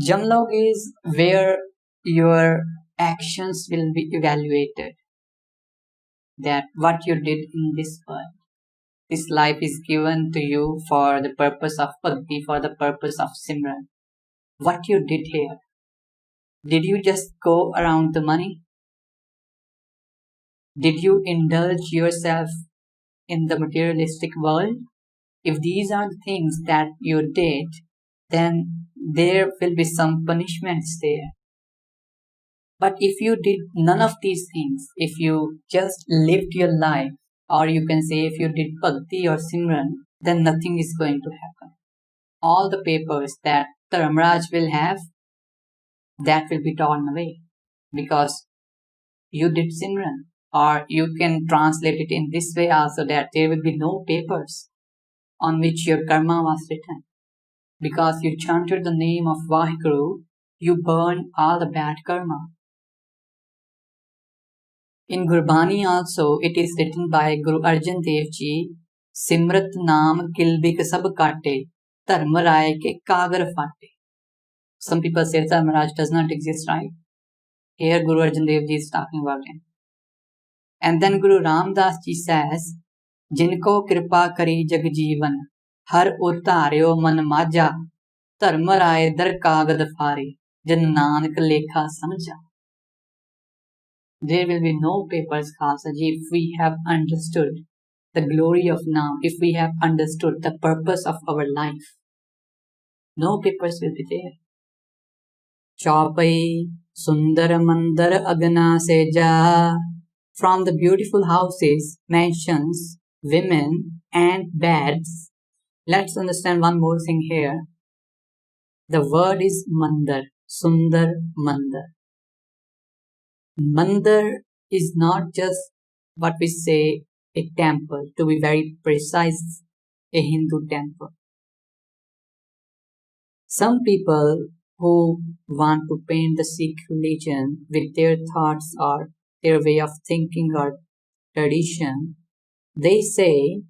Jamlog is where your actions will be evaluated. That what you did in this world. This life is given to you for the purpose of bhakti, for the purpose of Simran. What you did here. Did you just go around the money? Did you indulge yourself in the materialistic world? If these are the things that you did, then there will be some punishments there. But if you did none of these things, if you just lived your life, or you can say if you did bhakti or simran, then nothing is going to happen. All the papers that Dharmaraj will have, that will be torn away because you did simran. Or you can translate it in this way also, that there will be no papers on which your karma was written. Because you chanted the name of Vaheguru, you burn all the bad karma. In Gurbani also, it is written by Guru Arjan Dev Ji, Simrat Naam Kilbik Sab Kate, Dharmaray ke Kagar Fate. Some people say Dharmaraj does not exist, right? Here Guru Arjan Dev Ji is talking about him. And then Guru Ramdas Ji says, Jinko Kripa Kari Jag Jeevan, Har Utaryo Man Maja, Dharmaray Dar Kagad Fare, Jan Nanak Lekha Samja. There will be no papers, Khalsaji, if we have understood the glory of Naam, if we have understood the purpose of our life. No papers will be there. Chaupai Sundar Mandar Agna Seja. From the beautiful houses, mansions, women, and beds. Let's understand one more thing here. The word is Mandar, Sundar Mandar. Mandir is not just what we say a temple, to be very precise, a Hindu temple. Some people who want to paint the Sikh religion with their thoughts or their way of thinking or tradition, they say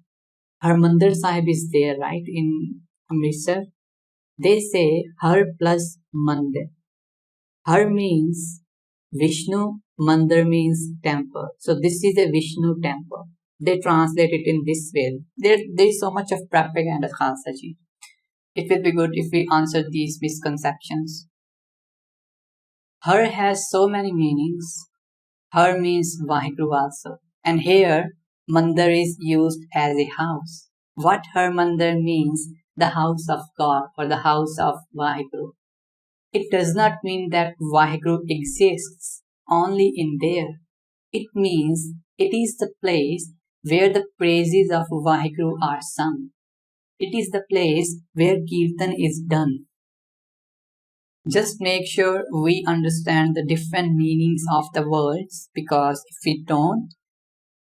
Harmandir Sahib is there, right, in Amritsar. They say Har plus Mandir. Har means Vishnu, Mandir means temple. So this is a Vishnu temple. They translate it in this way. There is so much of propaganda, Khalsaji. It will be good if we answer these misconceptions. Har has so many meanings. Har means Vaheguru also. And here, Mandir is used as a house. What Har Mandir means, the house of God or the house of Vaheguru. It does not mean that Vaheguru exists only in there. It means it is the place where the praises of Vaheguru are sung. It is the place where Kirtan is done. Just make sure we understand the different meanings of the words, because if we don't,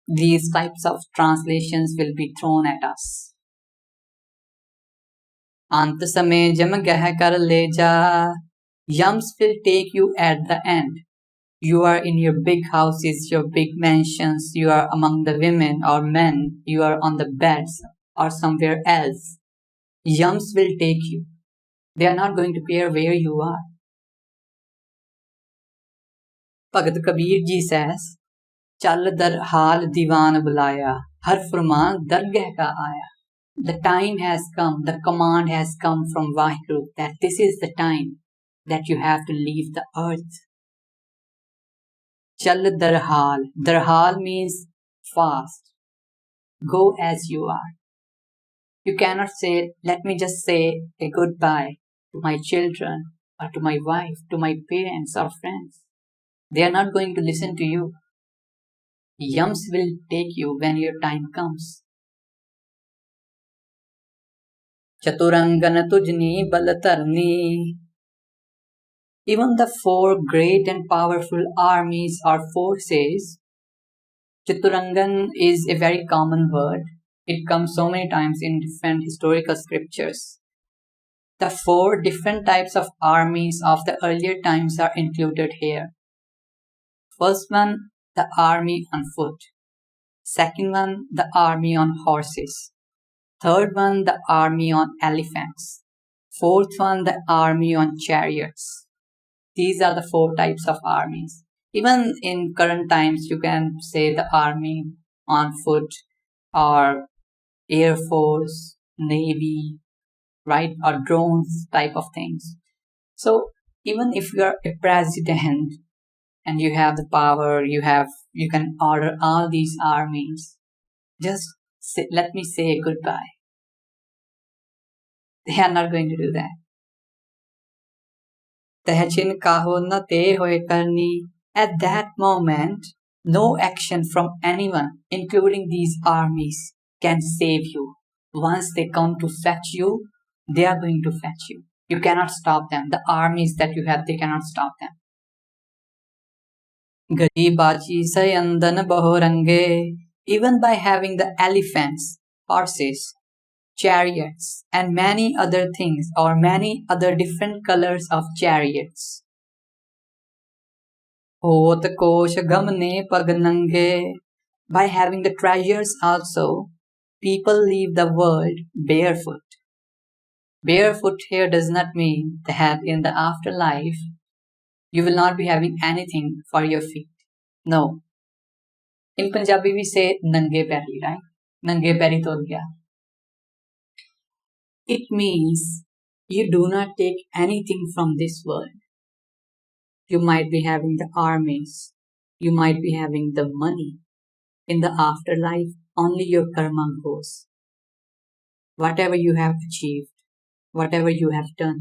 these types of translations will be thrown at us. Ant samay jam gah kar le ja. Yams will take you at the end. You are in your big houses, your big mansions, you are among the women or men, you are on the beds or somewhere else. Yams will take you. They are not going to care where you are. Bhagat Kabir Ji says, Chal dar hal diwan bulaya, har furman dargah ka aaya. The time has come, the command has come from Vaheguru that this is the time that you have to leave the earth. Chal darhal. Darhal means fast. Go as you are. You cannot say, let me just say a goodbye to my children or to my wife, to my parents or friends. They are not going to listen to you. Yams will take you when your time comes. Chaturangana tujni balatarni. Even the four great and powerful armies or forces, Chaturangan is a very common word. It comes so many times in different historical scriptures. The four different types of armies of the earlier times are included here. First one, the army on foot. Second one, the army on horses. Third one, the army on elephants. Fourth one, the army on chariots. These are the four types of armies. Even in current times, you can say the army on foot or air force, navy, right? Or drones type of things. So even if you are a president and you have the power, you can order all these armies. Just let me say goodbye. They are not going to do that. Tehchin kaho na te hoye karni. At that moment, no action from anyone, including these armies, can save you. Once they come to fetch you, they are going to fetch you. You cannot stop them. The armies that you have, they cannot stop them. Garibachi sayandan bahorange. Even by having the elephants, horses, chariots, and many other things, or many other different colors of chariots. Hot kosh gamne pagnange. By having the treasures also, people leave the world barefoot. Barefoot here does not mean that in the afterlife you will not be having anything for your feet. No. In Punjabi we say nange peri, right? Nange peri tor gaya. It means you do not take anything from this world. You might be having the armies, you might be having the money. In the afterlife, only your karma goes. Whatever you have achieved, whatever you have done,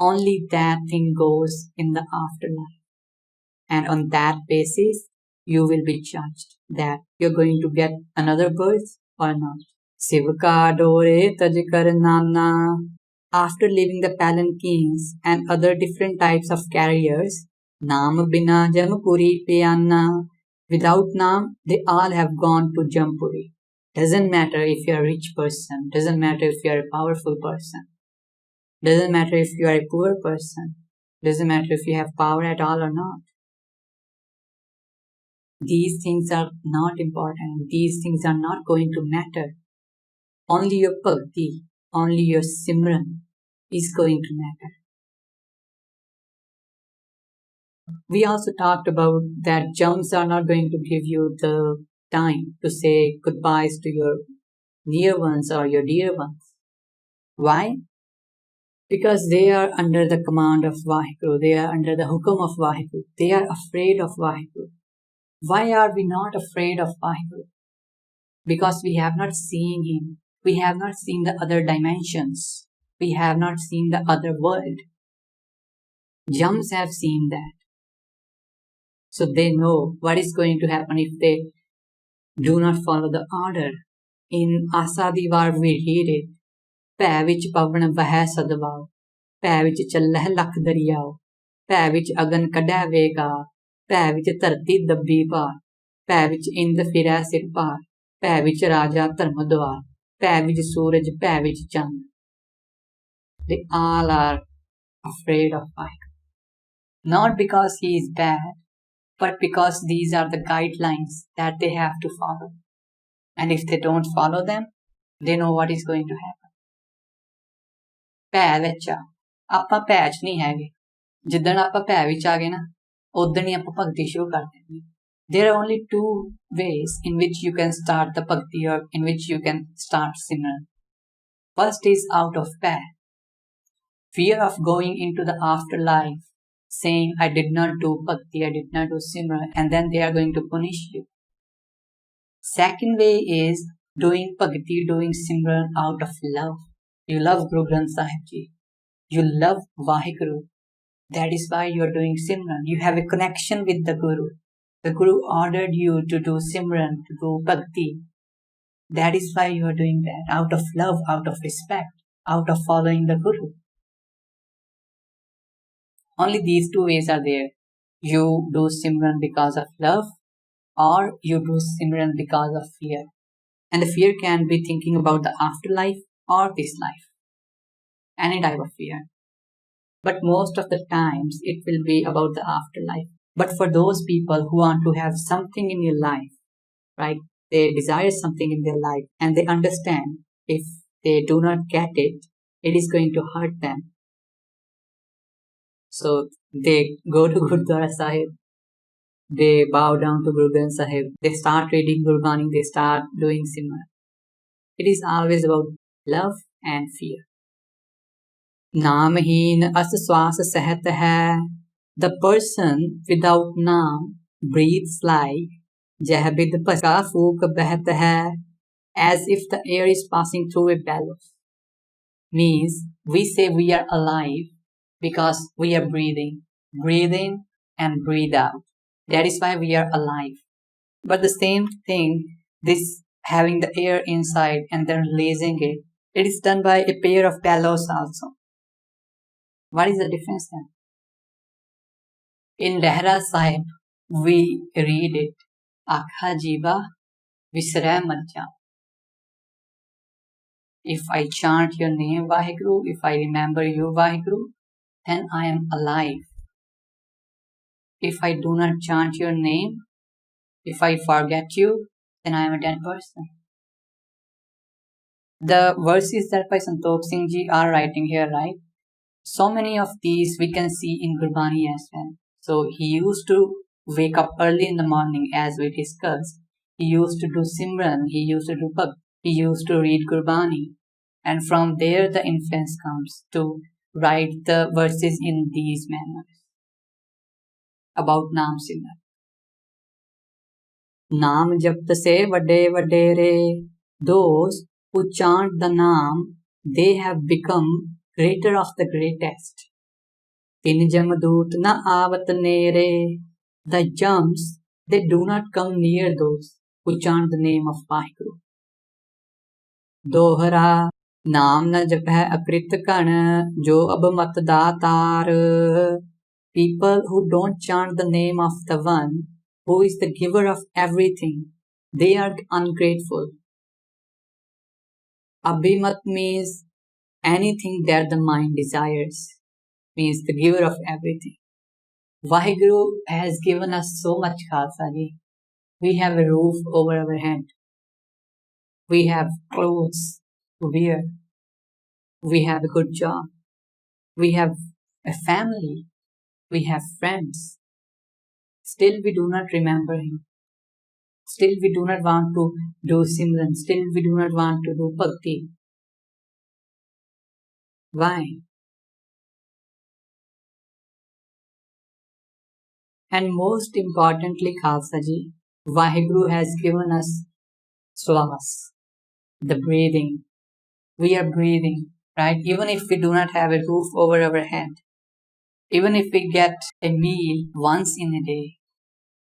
only that thing goes in the afterlife. And on that basis, you will be judged that you're going to get another birth or not. Sivka dore tajkar nana. After leaving the palanquins and other different types of carriers, Naam bina Jampuri piyanna. Without Naam, they all have gone to Jampuri. Doesn't matter if you're a rich person, doesn't matter if you're a powerful person, doesn't matter if you are a poor person, doesn't matter if you have power at all or not. These things are not important. These things are not going to matter. Only your bhakti, only your simran is going to matter. We also talked about that jumps are not going to give you the time to say goodbyes to your near ones or your dear ones. Why? Because they are under the command of Vaheguru. They are under the hukum of Vaheguru. They are afraid of Vaheguru. Why are we not afraid of Vaheguru? Because we have not seen him. We have not seen the other dimensions. We have not seen the other world. Jums have seen that. So they know what is going to happen if they do not follow the order. In Asadivar we read it. ਭੈ ਵਿੱਚ ਪਵਨ ਵਹਿ ਸਦਵਾਓ, ਭੈ ਵਿੱਚ ਚੱਲਹਿ ਲੱਖ ਦਰਿਆਓ, ਭੈ ਵਿੱਚ ਅਗਨ ਕੱਢੈ ਵੇਗਾ, ਭੈ ਵਿੱਚ ਧਰਤੀ ਦੱਬੀ ਭਾਰ, ਭੈ ਵਿੱਚ ਇੰਦ ਫਿਰੈ ਸਿਰ ਭਾਰ, ਭੈ ਵਿੱਚ ਰਾਜਾ ਧਰਮ ਦੁਆਰ, ਭੈ ਵਿੱਚ ਸੂਰਜ, ਭੈ ਵਿੱਚ ਚੰਦ. They all are afraid of fire. Not because he is bad, but because these are the guidelines that they have to follow. And if they don't follow them, they know what is going to happen. ਭੈ ਵਿੱਚ ਆ ਆਪਾਂ ਭੈ ਚ ਨਹੀਂ ਹੈਗੇ ਜਿੱਦਣ ਆਪਾਂ ਭੈ ਵਿੱਚ ਆ ਗਏ ਨਾ ਉਦਣ ਹੀ ਆਪਾਂ ਭਗਤੀ ਸ਼ੁਰੂ ਕਰ ਦੇਣੀ There are only two ways in which you can start the bhakti or in which you can start simran. First is out of fear of going into the afterlife, saying I did not do bhakti, I did not do simran, and then they are going to punish you. Second way is doing bhakti, doing simran out of love. You love Guru Granth Sahib Ji. You love Vaheguru. That is why you are doing Simran. You have a connection with the Guru. The Guru ordered you to do Simran, to do Bhakti. That is why you are doing that. Out of love, out of respect, out of following the Guru. Only these two ways are there. You do Simran because of love, or you do Simran because of fear. And the fear can be thinking about the afterlife or this life. Any type of fear. But most of the times it will be about the afterlife. But for those people who want to have something in your life, right? They desire something in their life and they understand if they do not get it, it is going to hurt them. So they go to Gurdwara Sahib, they bow down to Guru Granth Sahib, they start reading Gurbani, they start doing Simran. It is always about love and fear. नामहीन अस श्वास सहत है. The person without naam breathes like जह बिद पका फूक बहत है, as if the air is passing through a bellows. Means we say we are alive because we are breathing and breathe out. That is why we are alive. But the same thing, this having the air inside and then releasing it, it is done by a pair of bellows also. What is the difference then? In Lehra Sahib, we read it, Akha Jiva Visra Majja. If I chant your name, Vaheguru, if I remember you, Vaheguru, then I am alive. If I do not chant your name, if I forget you, then I am a dead person. The verses that by Santokh Singh Ji are writing here, right? So many of these we can see in Gurbani as well. So he used to wake up early in the morning, as we discussed. He used to do Simran, he used to do Bhakt, he used to read Gurbani. And from there the influence comes to write the verses in these manners about Naam Simran. Naam japt se vade vadere. Those who chant the Naam, they have become greater of the greatest. Tin jamadut na avat nere. The jumps, they do not come near those who chant the name of Vaheguru. Dohra नाम न जपै अकृत कण जो अब मत दातार. People who don't chant the name of the one who is the giver of everything, they are ungrateful. Abhimat means anything that the mind desires, means the giver of everything. Vaheguru has given us so much, Khalsa Ji. We have a roof over our head. We have clothes to wear. We have a good job. We have a family. We have friends. Still we do not remember him. Still we do not want to do Simran. Still we do not want to do Bhakti. Why? And most importantly, Khalsa Ji, Vaheguru has given us swas, the breathing. We are breathing, right? Even if we do not have a roof over our head, even if we get a meal once in a day,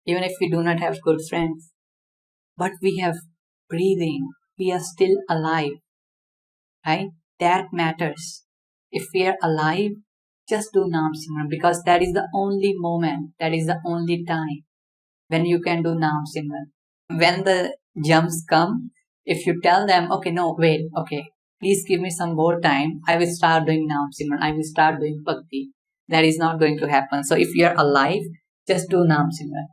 even if we do not have good friends, but we have breathing, we are still alive, right? That matters. If we are alive, just do Naam Simran, because that is the only moment, that is the only time when you can do Naam Simran. When the jumps come, if you tell them, okay, no, wait, okay, please give me some more time, I will start doing Naam Simran, I will start doing Bhakti. That is not going to happen. So if you are alive, just do Naam Simran.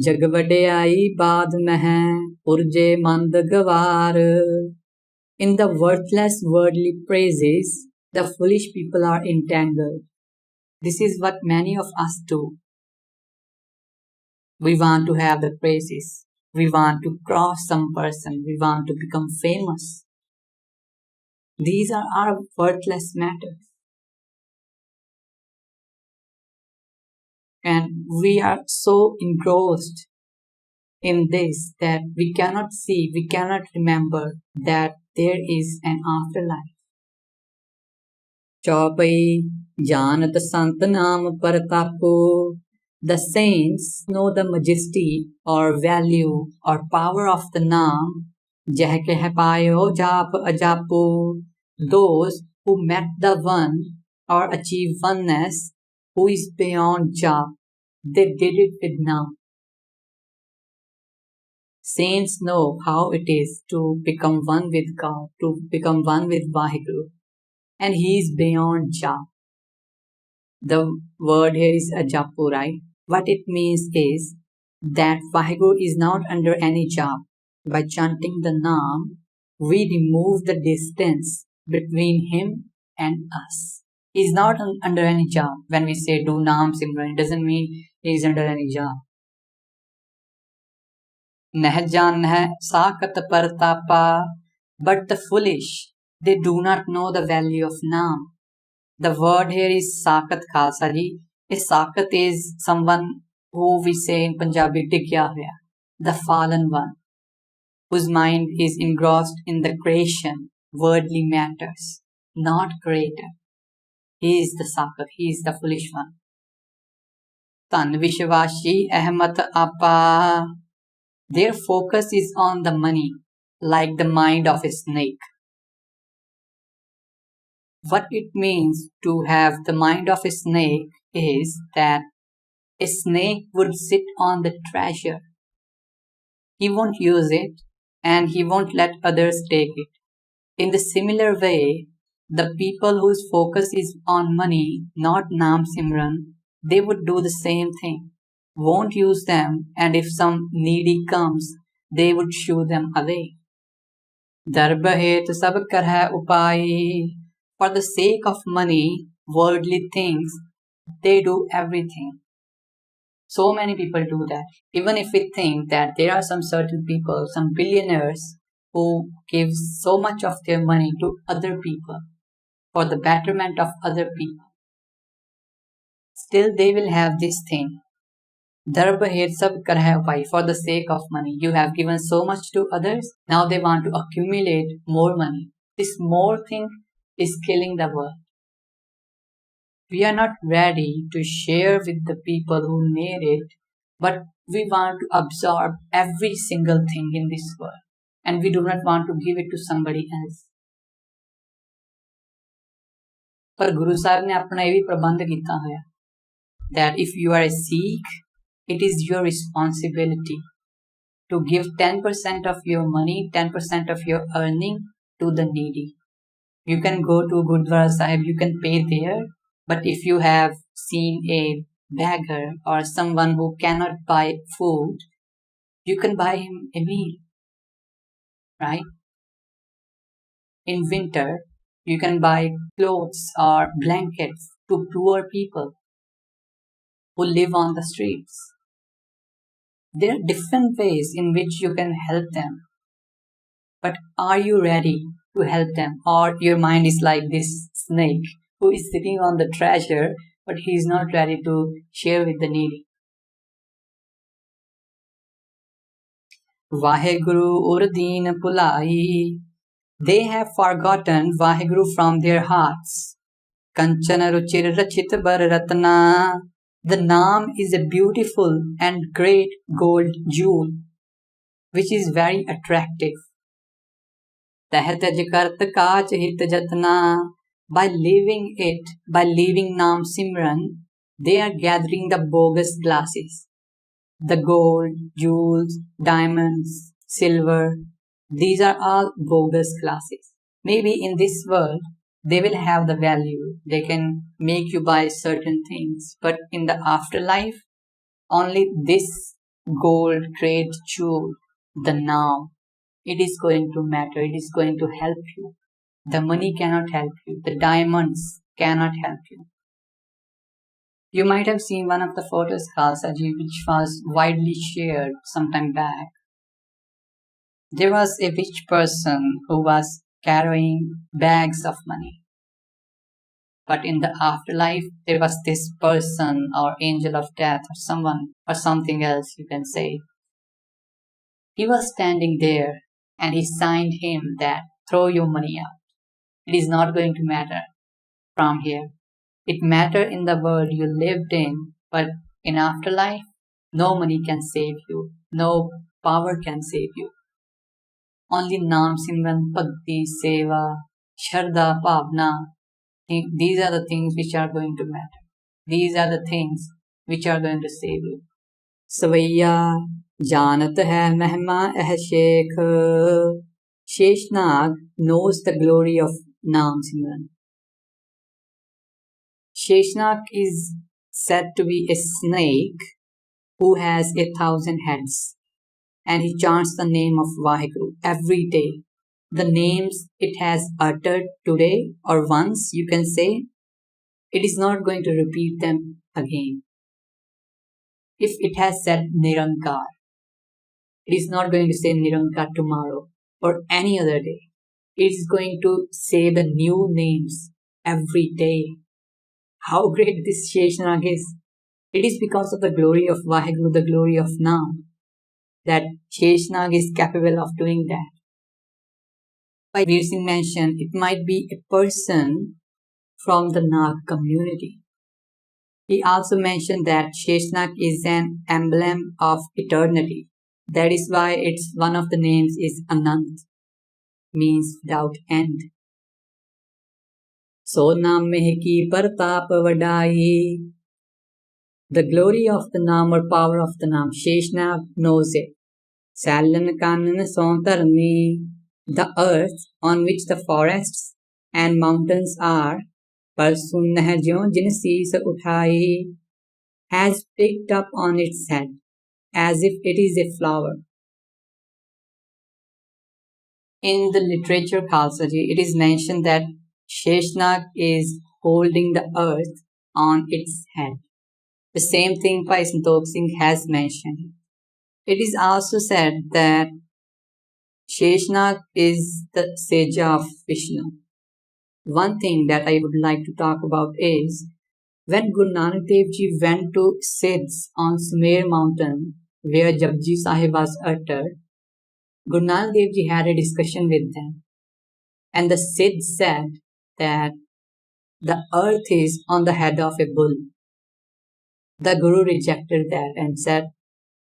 जग वड्याई बाद में पुरजे मंद गवार. In the worthless worldly praises, the foolish people are entangled. This is what many of us do. We want to have the praises. We want to cross some person. We want to become famous. These are our worthless matters. And we are so engrossed in this that we cannot see, we cannot remember that there is an afterlife. Chaupai Janat Sant Naam Paratapo. The saints know the majesty or value or power of the Naam. Jah keh payo jap ajapo. Those who met the one or achieved oneness, who is beyond jap, they did it with Naam. Saints know how it is to become one with God, to become one with Vaheguru. And he is beyond jap. The word here is ajapu, right? What it means is that Vaheguru is not under any jap. By chanting the Naam, we remove the distance between him and us. He's not under any job. When we say do Naam Simran, it doesn't mean he's under any job. Nehjan neh sakat partapa, but the foolish, they do not know the value of Naam. The word here is sakat khalsa ji. A sakat is someone who we say in Punjabi digya hoya, the fallen one, whose mind is engrossed in the creation, worldly matters, not creator. He is the sakat, he is the foolish one. Tan Vishwashi Ahmat Apa. Their focus is on the money, like the mind of a snake. What it means to have the mind of a snake is that a snake would sit on the treasure. He won't use it and he won't let others take it. In the similar way, the people whose focus is on money, not Naam Simran, they would do the same thing. Won't use them, and if some needy comes, they would shoo them away. Darbahet sab karha upai. For the sake of money, worldly things, they do everything. So many people do that. Even if we think that there are some certain people, some billionaires, who give so much of their money to other people for the betterment of other people, still they will have this thing. Darbahet sab karha upai. For the sake of money, you have given so much to others, now they want to accumulate more money. This more thing is killing the world. We are not ready to share with the people who need it, but we want to absorb every single thing in this world, and we do not want to give it to somebody else. पर गुरु साहब ने अपना ये भी प्रबंध किया है that if you are a Sikh, it is your responsibility to give 10% of your money, 10% of your earning to the needy. You can go to Gurdwara Sahib, you can pay there, but if you have seen a beggar or someone who cannot buy food, you can buy him a meal, right? In winter, you can buy clothes or blankets to poor people who live on the streets. There are different ways in which you can help them. But are you ready to help them? Or your mind is like this snake who is sitting on the treasure, but he is not ready to share with the needy. Vaheguru Urdeen Pulai. They have forgotten Vaheguru from their hearts. Kanchana Ruchir Rachit Bar Ratna. The Naam is a beautiful and great gold jewel, which is very attractive. Tahat Jakart Kaj Hit Jatna. By leaving it, by leaving Naam Simran, they are gathering the bogus glasses. The gold, jewels, diamonds, silver, these are all bogus glasses. Maybe in this world, they will have the value. They can make you buy certain things. But in the afterlife, only this gold, great jewel, the Naam, it is going to matter. It is going to help you. The money cannot help you. The diamonds cannot help you. You might have seen one of the photos, Khalsaji, which was widely shared some time back. There was a rich person who was carrying bags of money. But in the afterlife, there was this person or angel of death or someone or something else you can say. He was standing there and he signed him that throw your money out. It is not going to matter from here. It mattered in the world you lived in, but in afterlife, no money can save you. No power can save you. Only Naam Simran, Bhakti, Seva, Shraddha, Bhavna. These are the things which are going to matter. These are the things which are going to save you. Savaiya Janat hai Mehma eh Sheikh. Sheshnag knows the glory of Naam Simran. Sheshnag is said to be a snake who has 1,000 heads, and he chants the name of Vaheguru every day. the names it has uttered today or once, you can say, it is not going to repeat them again. If it has said Nirankar, it is not going to say Nirankar tomorrow or any other day. It is going to say the new names every day. How great this Sheshnag is! It is because of the glory of Vaheguru, the glory of Naam, that Sheshnag is capable of doing that. By Veer Singh mentioned, it might be a person from the Nag community. He also mentioned that Sheshnag is an emblem of eternity. That is why it's one of the names is Anant, means without end. So Naam meh ki partap vadai. The glory of the Naam or power of the Naam, Sheshnag knows it. Salan kanan sontarmi. The earth on which the forests and mountains are, par sunnah jyon jin sees uthai, has picked up on its head, as if it is a flower. In the literature Khalsaji, it is mentioned that Sheshnag is holding the earth on its head. The same thing Bhai Santokh Singh has mentioned. It is also said that Sheshnag is the Seja of Vishnu. One thing that I would like to talk about is when Guru Nanak Dev Ji went to Siddhs on Sumer mountain where Japji Sahib was uttered, Guru Nanak Dev Ji had a discussion with them, and the Siddhs said that the earth is on the head of a bull. The Guru rejected that and said,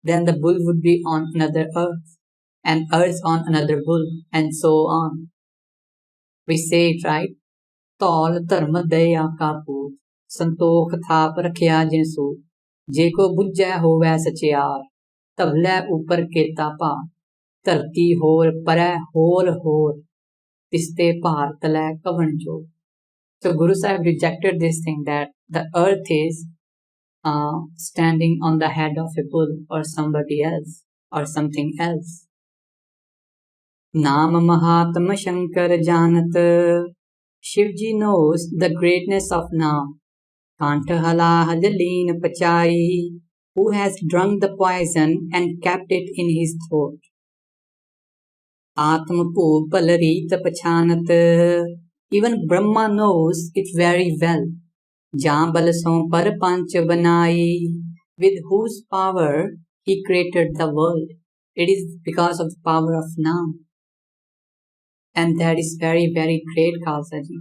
then the bull would be on another earth, and earth on another bull, and so on. We say it right. तौल धर्म दया का पूत संतोख थाप रखिया जिनसू जेको बुझै होवै सचियार तब लै ऊपर केता भार धरती होर परै होर होर तिसते भार तलै कवन जोर. So Guru Sahib rejected this thing that the earth is standing on the head of a bull or somebody else or something else. Naam Mahatma Shankar Janat. Shivji knows the greatness of Naam. Kanthala Hadaleen Pachai, who has drunk the poison and kept it in his throat. Atmapu Palarita Pachanat. Even Brahma knows it very well. Jambalason Parapancha Banai, with whose power he created the world. It is because of the power of Naam. And that is very, very great, Khalsa Ji.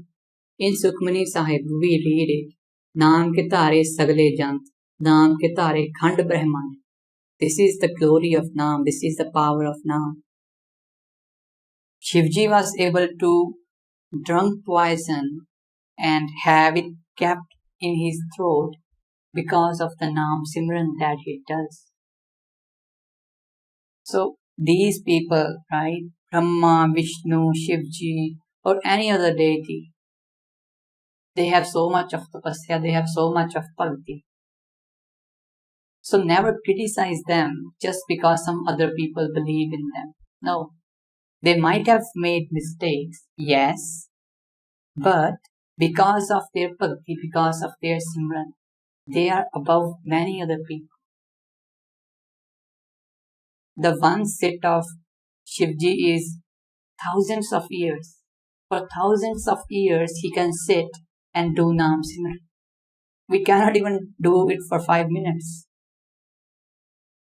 In Sukhmani Sahib, we read it. Naam ke tare sagle jant, Naam ke tare khand brahman. This is the glory of Naam. This is the power of Naam. Shivji was able to drink poison and have it kept in his throat because of the Naam Simran that he does. So these people, right, Brahma, Vishnu, Shivji, or any other deity, they have so much of tapasya, they have so much of bhakti. So never criticize them just because some other people believe in them. No. They might have made mistakes, yes, but because of their bhakti, because of their simran, they are above many other people. The one sit of Shivji is thousands of years. For thousands of years, he can sit and do Naam Simran. We cannot even do it for 5 minutes.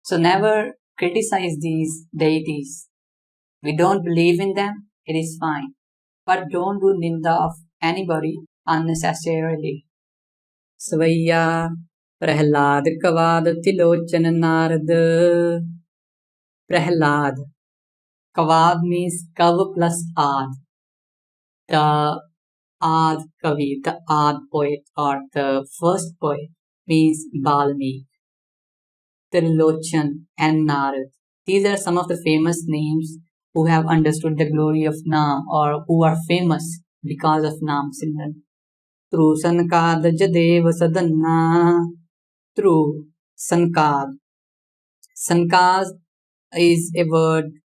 So never criticize these deities. We don't believe in them, it is fine. But don't do ninda of anybody unnecessarily. Svaya Prahlad Kavad Tilochan Narad. Prahlad. Kavad means Kav plus Ad. The Ad Kavi, the Ad poet or the first poet means Balmik, Trilochan and Narad. These are some of the famous names who have understood the glory of Naam or who are famous because of Naam Simran. Through Sankad Jadev Sadanna. Through Sankad. Sankad is a word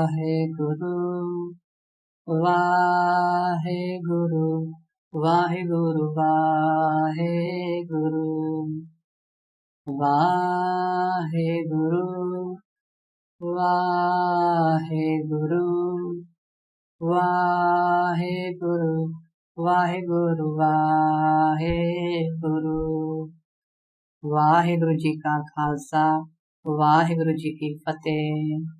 Waheguru Waheguru Waheguru Waheguru Waheguru Waheguru Waheguru Waheguru Waheguru ji ਕਾ ਖਾਲਸਾ ਵਾਹਿਗੁਰੂ ਜੀ ਕੀ ਫਤਿਹ।